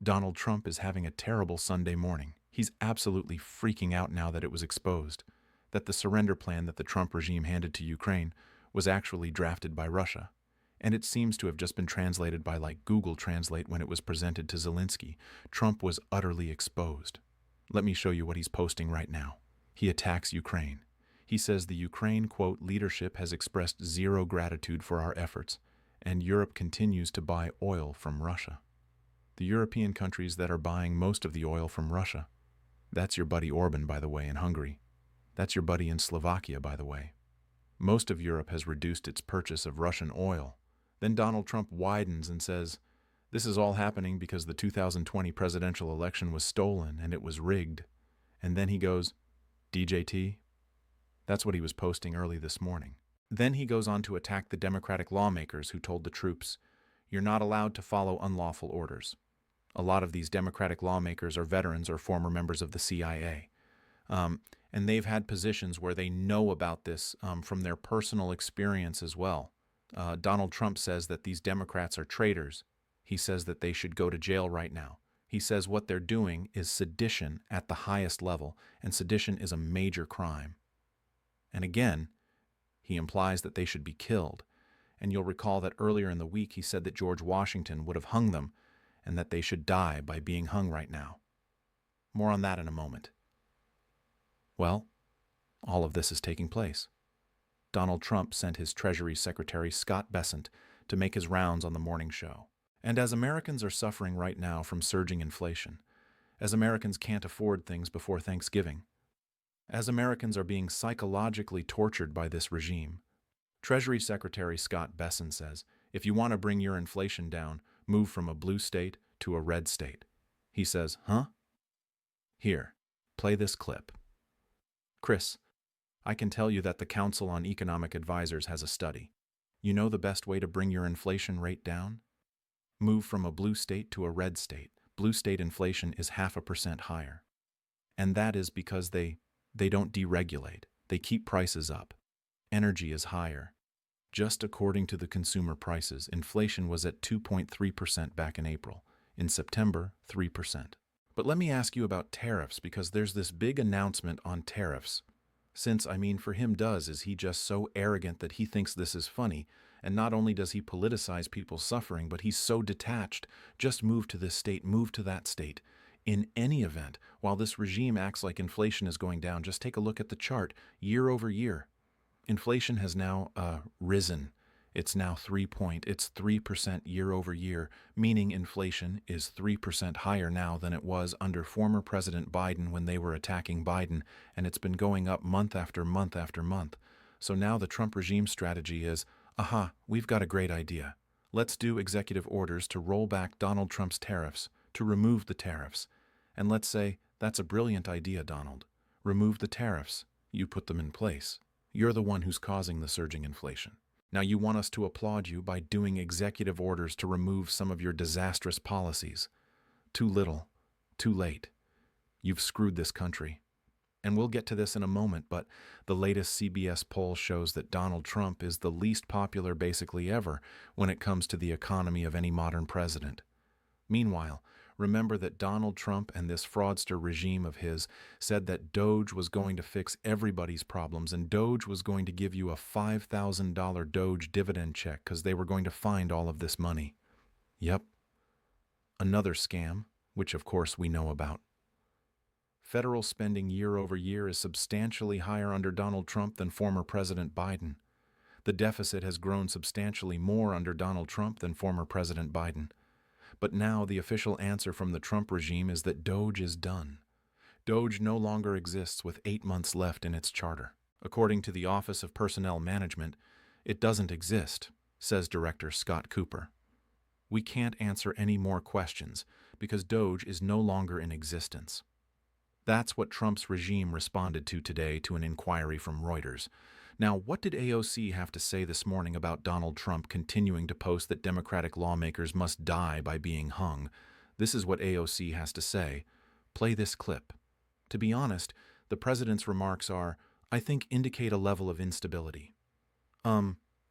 Donald Trump is having a terrible Sunday morning. He's absolutely freaking out now that it was exposed that the surrender plan that the Trump regime handed to Ukraine was actually drafted by Russia. And it seems to have just been translated by like Google Translate when it was presented to Zelensky. Trump was utterly exposed. Let me show you what he's posting right now. He attacks Ukraine. He says the Ukraine, quote, leadership has expressed zero gratitude for our efforts, and Europe continues to buy oil from Russia. The European countries that are buying most of the oil from Russia. That's your buddy Orban, by the way, in Hungary. That's your buddy in Slovakia, by the way. Most of Europe has reduced its purchase of Russian oil. Then Donald Trump widens and says, this is all happening because the 2020 presidential election was stolen and it was rigged. And then he goes, DJT? That's what he was posting early this morning. Then he goes on to attack the Democratic lawmakers who told the troops, you're not allowed to follow unlawful orders. A lot of these Democratic lawmakers are veterans or former members of the CIA. And they've had positions where they know about this from their personal experience as well. Donald Trump says that these Democrats are traitors. He says that they should go to jail right now. He says what they're doing is sedition at the highest level, and sedition is a major crime. And again, he implies that they should be killed. And you'll recall that earlier in the week he said that George Washington would have hung them and that they should die by being hung right now. More on that in a moment. Well, all of this is taking place. Donald Trump sent his Treasury Secretary Scott Bessent to make his rounds on the morning show. And as Americans are suffering right now from surging inflation, as Americans can't afford things before Thanksgiving, as Americans are being psychologically tortured by this regime, Treasury Secretary Scott Bessent says, if you want to bring your inflation down, move from a blue state to a red state. He says, huh? Here, play this clip. Chris, I can tell you that the Council on Economic Advisors has a study. You know the best way to bring your inflation rate down? Move from a blue state to a red state. Blue state inflation is 0.5% higher. And that is because they don't deregulate. They keep prices up. Energy is higher. Just according to the consumer prices, inflation was at 2.3% back in April. In September, 3%. But let me ask you about tariffs, because there's this big announcement on tariffs. Since, for him is he just so arrogant that he thinks this is funny, and not only does he politicize people's suffering, but he's so detached. Just move to this state, move to that state. In any event, while this regime acts like inflation is going down, just take a look at the chart. Year over year, inflation has now risen. It's now 3% year over year, meaning inflation is 3% higher now than it was under former President Biden when they were attacking Biden, and it's been going up month after month after month. So now the Trump regime strategy is, we've got a great idea. Let's do executive orders to roll back Donald Trump's tariffs, to remove the tariffs. And let's say, that's a brilliant idea, Donald. Remove the tariffs. You put them in place. You're the one who's causing the surging inflation. Now you want us to applaud you by doing executive orders to remove some of your disastrous policies. Too little, too late. You've screwed this country. And we'll get to this in a moment, but the latest CBS poll shows that Donald Trump is the least popular basically ever when it comes to the economy of any modern president. Meanwhile, remember that Donald Trump and this fraudster regime of his said that Doge was going to fix everybody's problems, and Doge was going to give you a $5,000 Doge dividend check because they were going to find all of this money. Yep. Another scam, which of course we know about. Federal spending year over year is substantially higher under Donald Trump than former President Biden. The deficit has grown substantially more under Donald Trump than former President Biden. But now the official answer from the Trump regime is that Doge is done. Doge no longer exists with 8 months left in its charter. According to the Office of Personnel Management, it doesn't exist, says Director Scott Cooper. We can't answer any more questions because Doge is no longer in existence. That's what Trump's regime responded to today to an inquiry from Reuters. Now, what did AOC have to say this morning about Donald Trump continuing to post that Democratic lawmakers must die by being hung? This is what AOC has to say. Play this clip. To be honest, the president's remarks are, I think, indicate a level of instability.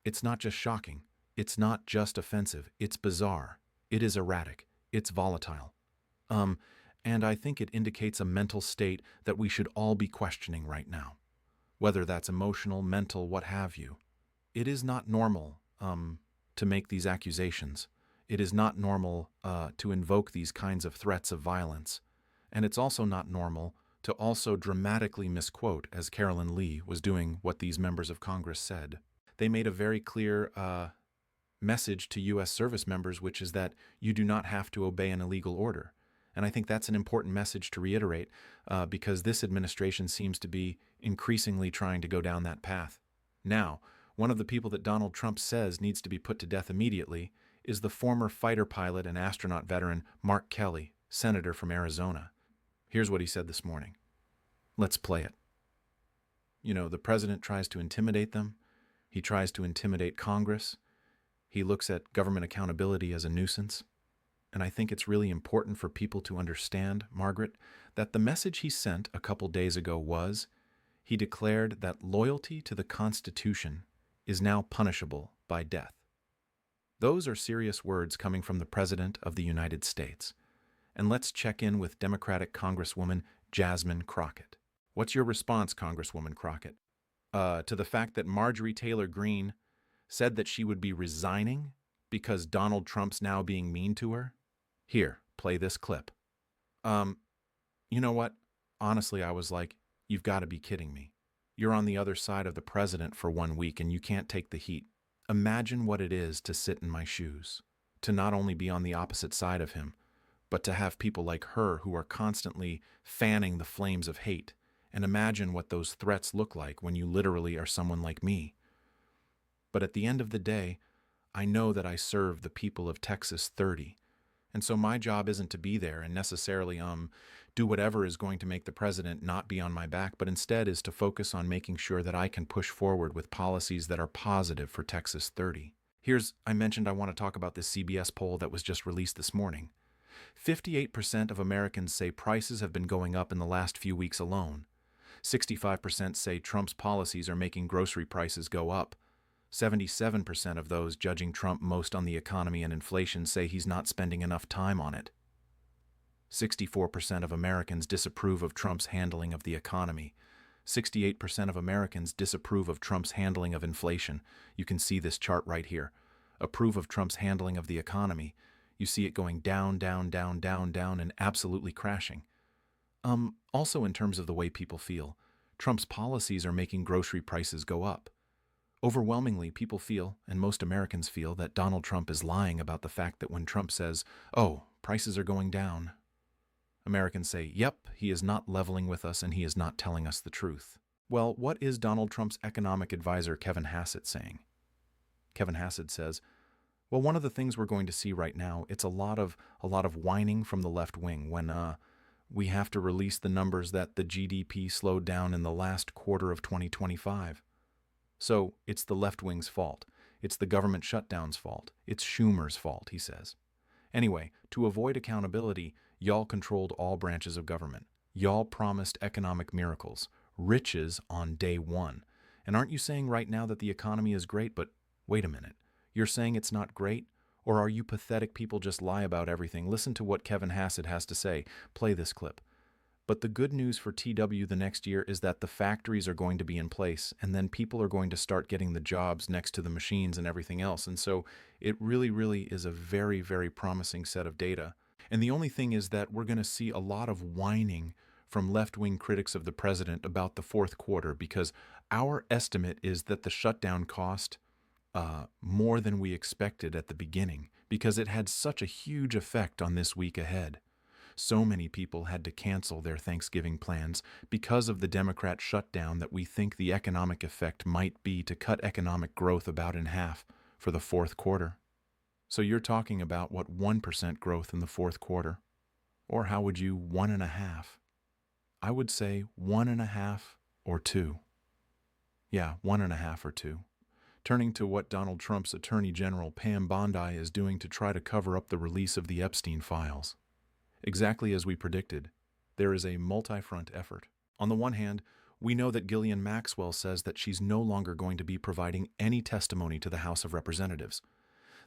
It's not just shocking. It's not just offensive. It's bizarre. It is erratic. It's volatile. Um, and I think it indicates a mental state that we should all be questioning right now, whether that's emotional, mental, what have you. It is not normal to make these accusations. It is not normal to invoke these kinds of threats of violence. And it's also not normal to also dramatically misquote, as Carolyn Lee was doing what these members of Congress said. They made a very clear message to U.S. service members, which is that you do not have to obey an illegal order. And I think that's an important message to reiterate because this administration seems to be increasingly trying to go down that path. Now, one of the people that Donald Trump says needs to be put to death immediately is the former fighter pilot and astronaut veteran Mark Kelly, senator from Arizona. Here's what he said this morning. Let's play it. You know, the president tries to intimidate them. He tries to intimidate Congress. He looks at government accountability as a nuisance. And I think it's really important for people to understand, Margaret, that the message he sent a couple days ago was, he declared that loyalty to the Constitution is now punishable by death. Those are serious words coming from the President of the United States. And let's check in with Democratic Congresswoman Jasmine Crockett. What's your response, Congresswoman Crockett, to the fact that Marjorie Taylor Greene said that she would be resigning because Donald Trump's now being mean to her? Here, play this clip. You know what? Honestly, I was like, you've got to be kidding me. You're on the other side of the president for 1 week and you can't take the heat. Imagine what it is to sit in my shoes, to not only be on the opposite side of him, but to have people like her who are constantly fanning the flames of hate. And imagine what those threats look like when you literally are someone like me. But at the end of the day, I know that I serve the people of Texas 30. And so my job isn't to be there and necessarily do whatever is going to make the president not be on my back, but instead is to focus on making sure that I can push forward with policies that are positive for Texas 30. I mentioned I want to talk about this CBS poll that was just released this morning. 58% of Americans say prices have been going up in the last few weeks alone. 65% say Trump's policies are making grocery prices go up. 77% of those judging Trump most on the economy and inflation say he's not spending enough time on it. 64% of Americans disapprove of Trump's handling of the economy. 68% of Americans disapprove of Trump's handling of inflation. You can see this chart right here. Approve of Trump's handling of the economy. You see it going down, down, down, down, down, and absolutely crashing. Also in terms of the way people feel, Trump's policies are making grocery prices go up. Overwhelmingly, people feel, and most Americans feel, that Donald Trump is lying about the fact that when Trump says, "Oh, prices are going down," Americans say, "Yep, he is not leveling with us and he is not telling us the truth." Well, what is Donald Trump's economic advisor Kevin Hassett saying? Kevin Hassett says, well, one of the things we're going to see right now, it's a lot of whining from the left wing when we have to release the numbers that the GDP slowed down in the last quarter of 2025. So it's the left wing's fault. It's the government shutdown's fault. It's Schumer's fault, he says. Anyway, to avoid accountability, y'all controlled all branches of government. Y'all promised economic miracles, riches on day one. And aren't you saying right now that the economy is great? But wait a minute. You're saying it's not great? Or are you pathetic people just lie about everything? Listen to what Kevin Hassett has to say. Play this clip. But the good news for TW the next year is that the factories are going to be in place, and then people are going to start getting the jobs next to the machines and everything else. And so it really, really is a very, very promising set of data. And the only thing is that we're going to see a lot of whining from left-wing critics of the president about the fourth quarter, because our estimate is that the shutdown cost more than we expected at the beginning, because it had such a huge effect on this week ahead. So many people had to cancel their Thanksgiving plans because of the Democrat shutdown that we think the economic effect might be to cut economic growth about in half for the fourth quarter. So you're talking about, 1% growth in the fourth quarter? Or how would you 1.5? I would say 1.5 or 2. Yeah, 1.5 or 2. Turning to what Donald Trump's Attorney General Pam Bondi is doing to try to cover up the release of the Epstein files. Exactly as we predicted, there is a multi-front effort. On the one hand, we know that Ghislaine Maxwell says that she's no longer going to be providing any testimony to the House of Representatives.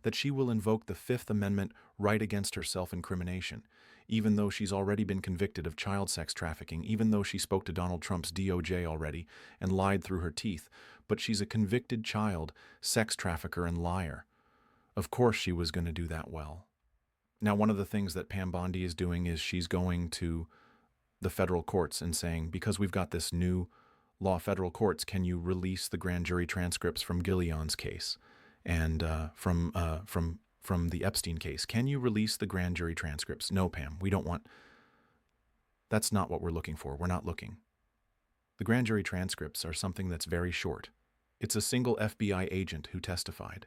that she will invoke the Fifth Amendment right against her self-incrimination, even though she's already been convicted of child sex trafficking, even though she spoke to Donald Trump's DOJ already and lied through her teeth. But she's a convicted child sex trafficker and liar. Of course she was going to do that well. Now, one of the things that Pam Bondi is doing is she's going to the federal courts and saying, because we've got this new law, federal courts, can you release the grand jury transcripts from Giuliani's case and from the Epstein case? Can you release the grand jury transcripts? No, Pam, we don't want. That's not what we're looking for. We're not looking. The grand jury transcripts are something that's very short. It's a single FBI agent who testified.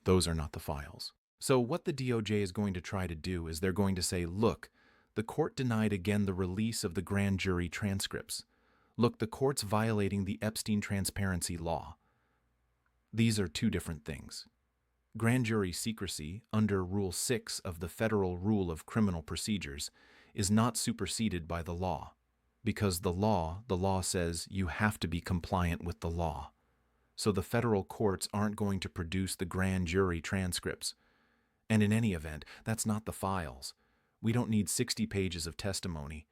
Those are not the files. So what the DOJ is going to try to do is they're going to say, look, the court denied again the release of the grand jury transcripts. Look, the court's violating the Epstein transparency law. These are two different things. Grand jury secrecy under Rule 6 of the Federal Rule of Criminal Procedures is not superseded by the law, because the law says you have to be compliant with the law. So the federal courts aren't going to produce the grand jury transcripts. And in any event, that's not the files. We don't need 60 pages of testimony.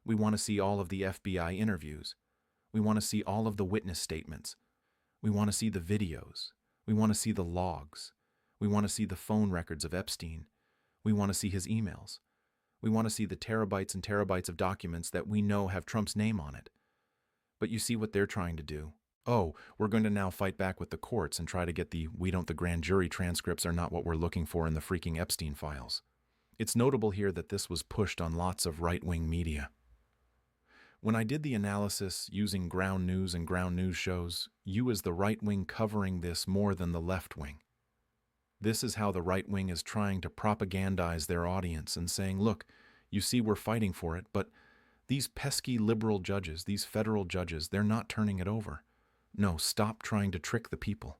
We want to see all of the FBI interviews. We want to see all of the witness statements. We want to see the videos. We want to see the logs. We want to see the phone records of Epstein. We want to see his emails. We want to see the terabytes and terabytes of documents that we know have Trump's name on it. But you see what they're trying to do. Oh, we're going to now fight back with the courts and try to get the grand jury transcripts are not what we're looking for in the freaking Epstein files. It's notable here that this was pushed on lots of right-wing media. When I did the analysis using ground news and ground news shows, you as the right wing covering this more than the left wing. This is how the right wing is trying to propagandize their audience and saying, look, you see we're fighting for it, but these pesky liberal judges, these federal judges, they're not turning it over. No, stop trying to trick the people.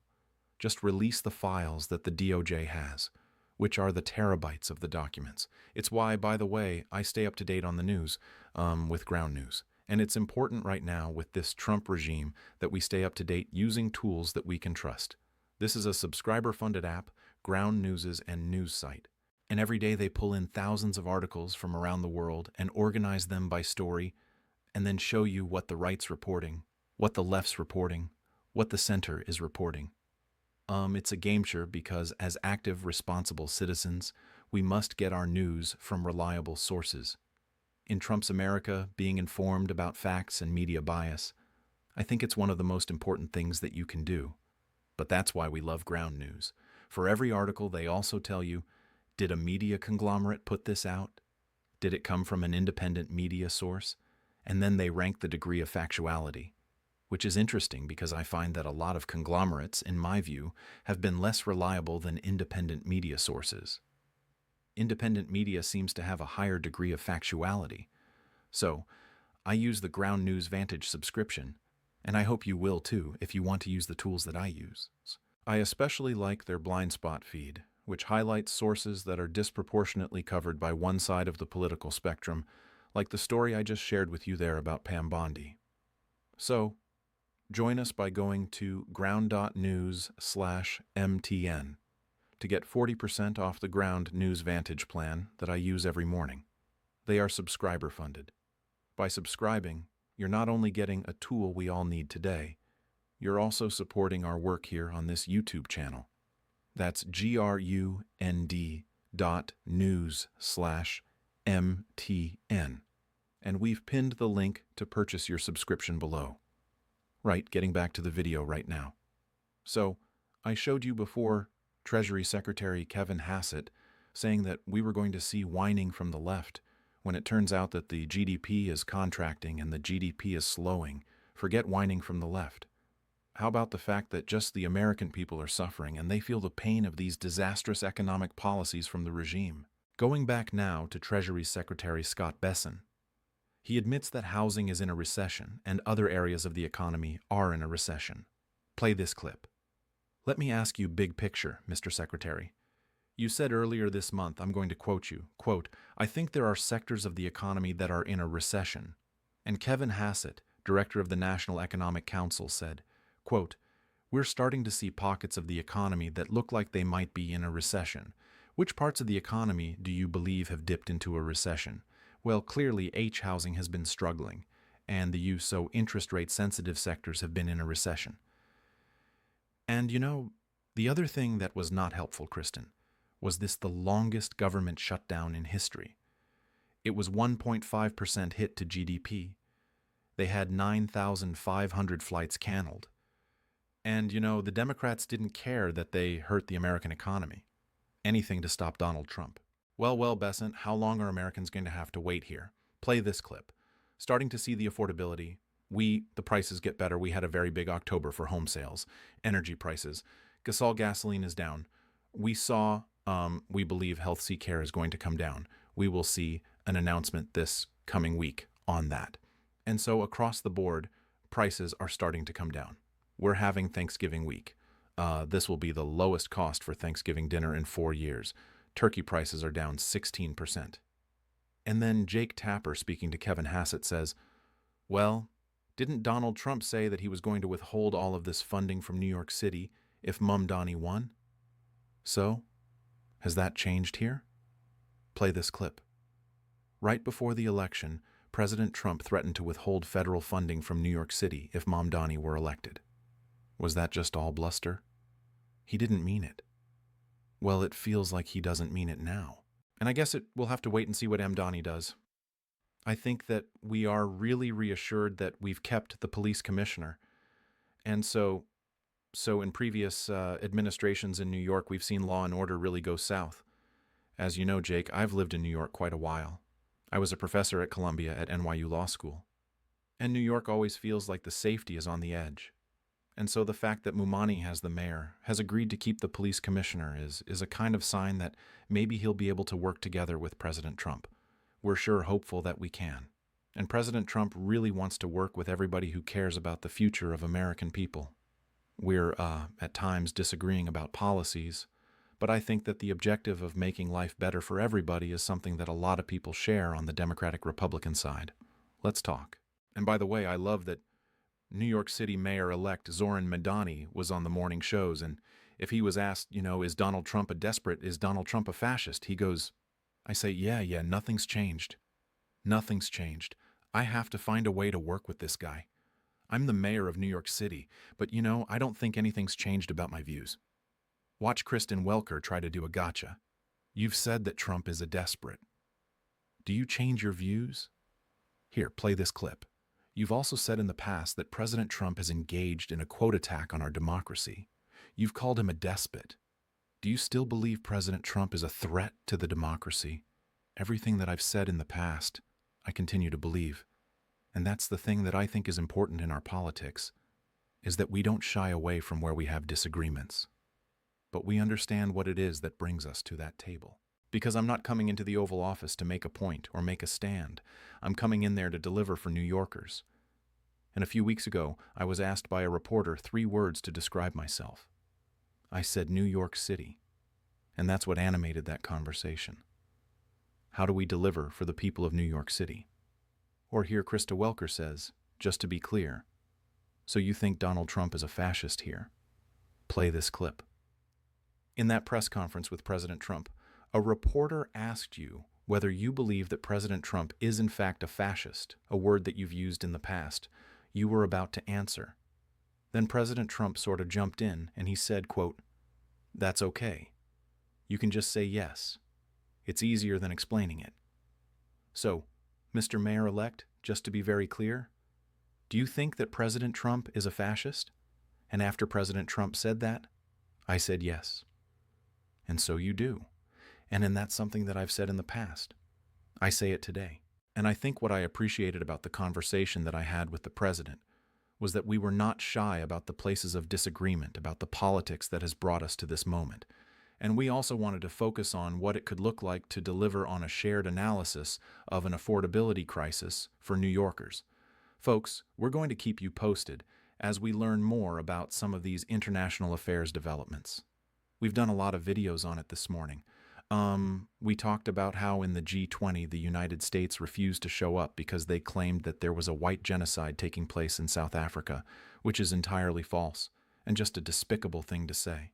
Just release the files that the DOJ has, which are the terabytes of the documents. It's why, by the way, I stay up to date on the news with ground news. And it's important right now with this Trump regime that we stay up to date using tools that we can trust. This is a subscriber-funded app, Ground News's and news site. And every day they pull in thousands of articles from around the world and organize them by story and then show you what the right's reporting, what the left's reporting, what the center is reporting. It's a game changer because as active, responsible citizens, we must get our news from reliable sources. In Trump's America, being informed about facts and media bias, I think it's one of the most important things that you can do. But that's why we love ground news. For every article, they also tell you, did a media conglomerate put this out? Did it come from an independent media source? And then they rank the degree of factuality, which is interesting because I find that a lot of conglomerates, in my view, have been less reliable than independent media sources. Independent media seems to have a higher degree of factuality. So, I use the Ground News Vantage subscription, and I hope you will too if you want to use the tools that I use. I especially like their blind spot feed, which highlights sources that are disproportionately covered by one side of the political spectrum, like the story I just shared with you there about Pam Bondi. So, join us by going to ground.news/MTN to get 40% off the Ground News Vantage plan that I use every morning. They are subscriber funded. By subscribing, you're not only getting a tool we all need today, you're also supporting our work here on this YouTube channel. That's grund.news/MTN. And we've pinned the link to purchase your subscription below. Right, getting back to the video right now. So, I showed you before Treasury Secretary Kevin Hassett saying that we were going to see whining from the left when it turns out that the GDP is contracting and the GDP is slowing. Forget whining from the left. How about the fact that just the American people are suffering and they feel the pain of these disastrous economic policies from the regime? Going back now to Treasury Secretary Scott Bessent, he admits that housing is in a recession and other areas of the economy are in a recession. Play this clip. Let me ask you big picture, Mr. Secretary. You said earlier this month, I'm going to quote you, quote, I think there are sectors of the economy that are in a recession. And Kevin Hassett, director of the National Economic Council, said, quote, We're starting to see pockets of the economy that look like they might be in a recession. Which parts of the economy do you believe have dipped into a recession? Well, clearly H housing has been struggling, and the so interest rate sensitive sectors have been in a recession. And the other thing that was not helpful, Kristen, was the longest government shutdown in history. It was 1.5% hit to GDP. They had 9,500 flights canceled. And, the Democrats didn't care that they hurt the American economy. Anything to stop Donald Trump. Well, Besant, how long are Americans going to have to wait here? Play this clip. Starting to see the affordability. The prices get better. We had a very big October for home sales. Energy prices. Gasoline is down. We believe Health C Care is going to come down. We will see an announcement this coming week on that. And so across the board, prices are starting to come down. We're having Thanksgiving week. This will be the lowest cost for Thanksgiving dinner in 4 years. Turkey prices are down 16%. And then Jake Tapper, speaking to Kevin Hassett, says, well, didn't Donald Trump say that he was going to withhold all of this funding from New York City if Donnie won? So, has that changed here? Play this clip. Right before the election, President Trump threatened to withhold federal funding from New York City if Donnie were elected. Was that just all bluster? He didn't mean it. Well, it feels like he doesn't mean it now. And I guess we'll have to wait and see what Donnie does. I think that we are really reassured that we've kept the police commissioner. And so in previous administrations in New York, we've seen law and order really go south. As you know, Jake, I've lived in New York quite a while. I was a professor at Columbia at NYU Law School. And New York always feels like the safety is on the edge. And so the fact that Mumani, as the mayor, has agreed to keep the police commissioner is a kind of sign that maybe he'll be able to work together with President Trump. We're sure hopeful that we can. And President Trump really wants to work with everybody who cares about the future of American people. We're, at times, disagreeing about policies, but I think that the objective of making life better for everybody is something that a lot of people share on the Democratic-Republican side. Let's talk. And by the way, I love that New York City Mayor-elect Zoran Madani was on the morning shows, and if he was asked, is Donald Trump a desperate, is Donald Trump a fascist, he goes, I say, yeah, nothing's changed. Nothing's changed. I have to find a way to work with this guy. I'm the mayor of New York City, but I don't think anything's changed about my views. Watch Kristen Welker try to do a gotcha. You've said that Trump is a desperate. Do you change your views? Here, play this clip. You've also said in the past that President Trump has engaged in a quote attack on our democracy. You've called him a despot. Do you still believe President Trump is a threat to the democracy? Everything that I've said in the past, I continue to believe. And that's the thing that I think is important in our politics, is that we don't shy away from where we have disagreements. But we understand what it is that brings us to that table. Because I'm not coming into the Oval Office to make a point or make a stand. I'm coming in there to deliver for New Yorkers. And a few weeks ago, I was asked by a reporter 3 words to describe myself. I said New York City. And that's what animated that conversation. How do we deliver for the people of New York City? Or here Krista Welker says, just to be clear, so you think Donald Trump is a fascist here? Play this clip. In that press conference with President Trump, a reporter asked you whether you believe that President Trump is in fact a fascist, a word that you've used in the past. You were about to answer. Then President Trump sort of jumped in and he said, quote, "That's okay. You can just say yes. It's easier than explaining it." So, Mr. Mayor-elect, just to be very clear, do you think that President Trump is a fascist? And after President Trump said that, I said yes. And so you do. And that's something that I've said in the past. I say it today. And I think what I appreciated about the conversation that I had with the president was that we were not shy about the places of disagreement, about the politics that has brought us to this moment. And we also wanted to focus on what it could look like to deliver on a shared analysis of an affordability crisis for New Yorkers. Folks, we're going to keep you posted as we learn more about some of these international affairs developments. We've done a lot of videos on it this morning. We talked about how in the G20 the United States refused to show up because they claimed that there was a white genocide taking place in South Africa, which is entirely false. and just a despicable thing to say.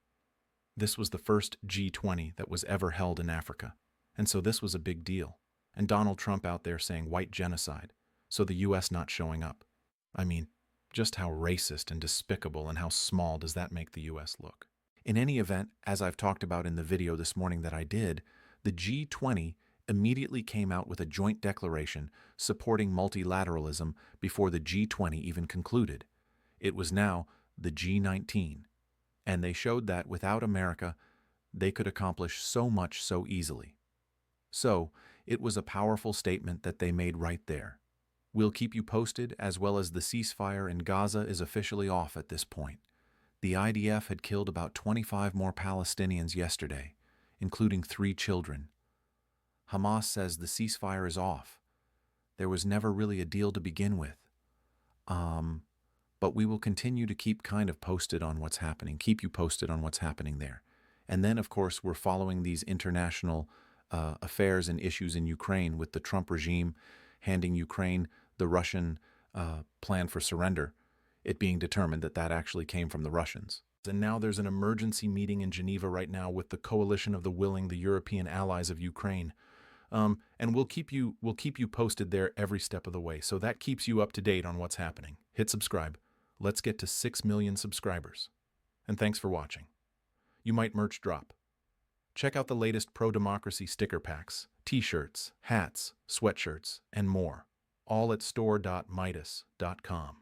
This was the first G20 that was ever held in Africa, and so this was a big deal. And Donald Trump out there saying white genocide, so the US not showing up. I mean, just how racist and despicable and how small does that make the US look? In any event, as I've talked about in the video this morning that I did, the G20 immediately came out with a joint declaration supporting multilateralism before the G20 even concluded. It was now the G19, and they showed that without America, they could accomplish so much so easily. So, it was a powerful statement that they made right there. We'll keep you posted, as well as the ceasefire in Gaza is officially off at this point. The IDF had killed about 25 more Palestinians yesterday, including 3 children. Hamas says the ceasefire is off. There was never really a deal to begin with. But we will continue to keep kind of posted on what's happening, keep you posted on what's happening there. And then, of course, we're following these international affairs and issues in Ukraine with the Trump regime handing Ukraine the Russian plan for surrender, it being determined that that actually came from the Russians. And now there's an emergency meeting in Geneva right now with the coalition of the willing, the European allies of Ukraine. And we'll keep you posted there every step of the way. So that keeps you up to date on what's happening. Hit subscribe. Let's get to 6 million subscribers. And thanks for watching. You might merch drop. Check out the latest pro-democracy sticker packs, t-shirts, hats, sweatshirts, and more, all at store.midas.com.